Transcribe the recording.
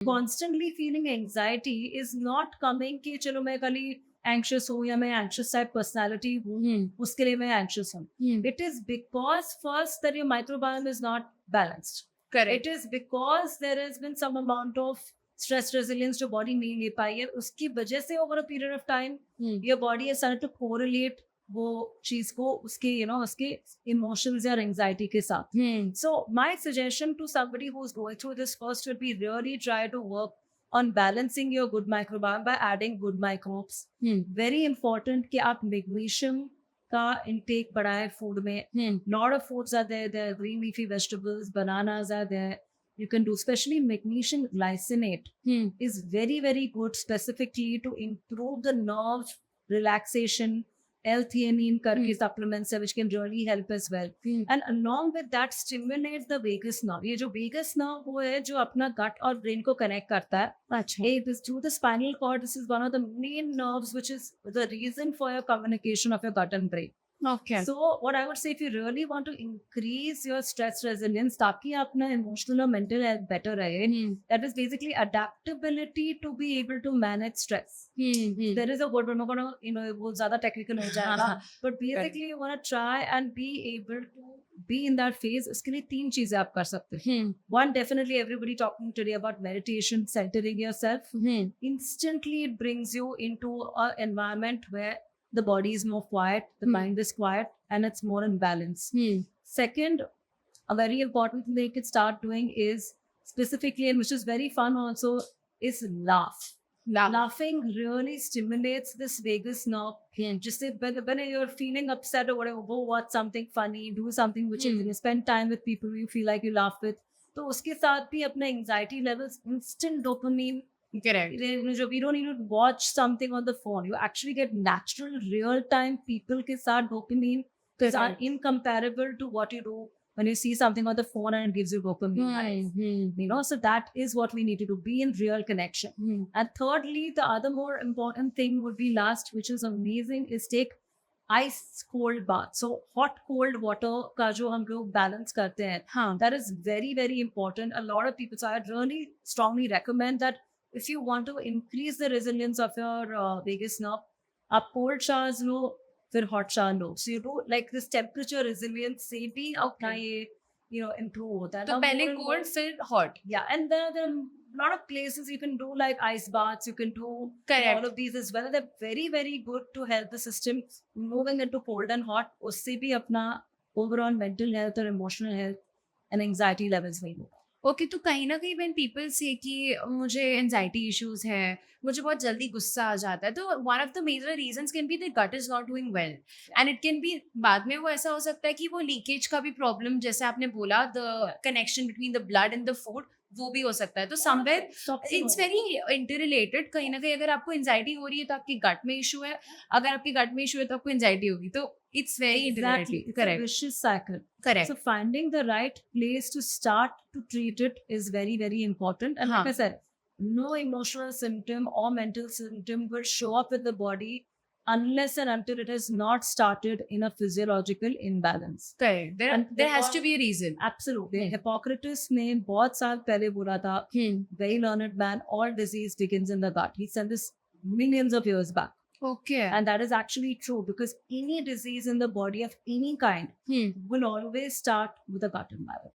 Constantly feeling anxiety is not coming कि चलो मैं कल anxious हूँ या मैं anxious type personality हूँ उसके लिए मैं anxious हूँ. It is because first that your microbiome is not balanced. Correct. It is because there has been some amount of stress resilience जो body नहीं ले पाई है उसकी वजह से over a period of time your body has started to correlate वो चीज को उसके उसके emotions या anxiety के साथ. So my suggestion to somebody who's going through this first would be really try to work on balancing your good microbiome by adding good microbes. Very important कि आप magnesium का intake बढ़ाए food में. Lot of foods are there. There are green leafy vegetables, bananas are there. You can do, especially magnesium glycinate is very, very good specifically to improve the nerve relaxation. L-theanine karke supplements which can really help as well. And along with that stimulates the vagus nerve. ये जो vagus nerve वो है जो अपना gut और brain को connect करता है. अच्छा. This to the spinal cord. This is one of the main nerves which is the reason for your communication of your gut and brain. Okay. So what I would say, if you really want to increase your stress resilience ताकि अपना emotional और mental health better रहे, that is basically adaptability to be able to manage stress. There is a word, I'm not gonna वो ज़्यादा technical हो जाएगा, but basically you want to try and be able to be in that phase. उसके लिए 3 चीजें आप कर सकते हैं. One, definitely everybody talking today about meditation, centering yourself. Instantly it brings you into an environment where the body is more quiet, the mind is quiet, and it's more in balance. Second, a very important thing they can start doing is specifically, and which is very fun also, is laugh. Laughing really stimulates this vagus nerve. Just say when you're feeling upset or whatever, go watch something funny, do something which you spend time with people you feel like you laugh with. तो उसके साथ भी अपना anxiety levels, instant dopamine. Correct. We don't need to watch something on the phone. You actually get natural, real-time people के साथ dopamine are incomparable to what you do when you see something on the phone and it gives you dopamine. So that is what we need to do, be in real connection. And thirdly, the other more important thing would be last, which is amazing, is take ice cold bath. So hot cold water का जो हम लोग balance करते हैं, that is very, very important. A lot of people, so I really strongly recommend that if you want to increase the resilience of your vagus nerve, आप cold showers लो, फिर hot shower low. So you do like this temperature resilience से भी अपना ये improve होता है. तो पहले cold फिर hot. Yeah, and there are a lot of places you can do like ice baths. You can do all of these as well. They're very, very good to help the system moving into cold and hot. उससे भी अपना overall mental health or emotional health and anxiety levels में हो. Okay तो कहीं ना कहीं when people से कि मुझे एंजाइटी इश्यूज है, मुझे बहुत जल्दी गुस्सा आ जाता है, तो one of the major reasons can be that gut is not doing well and it can be बाद में वो ऐसा हो सकता है कि वो लीकेज का भी प्रॉब्लम, जैसे आपने बोला the connection between the blood and the food, वो भी हो सकता है. तो समवेयर इट्स वेरी इंटररिलेटेड. कहीं ना कहीं अगर आपको एंजाइटी हो रही है तो आपके गट में इशू है, अगर आपके गट में इशू है तो आपको एंजाइटी होगी. तो it's very exactly. interrelated. Correct. It's a vicious cycle. Correct. So finding the right place to start to treat it is very, very important. And like I said, no emotional symptom or mental symptom will show up with the body unless and until it has not started in a physiological imbalance. Correct. There has to be a reason. Absolutely. Hippocrates ने बहुत साल पहले बोला था, very learned man, all disease begins in the gut. He said this millions of years back. Okay. And that is actually true because any disease in the body of any kind will always start with a gut imbalance.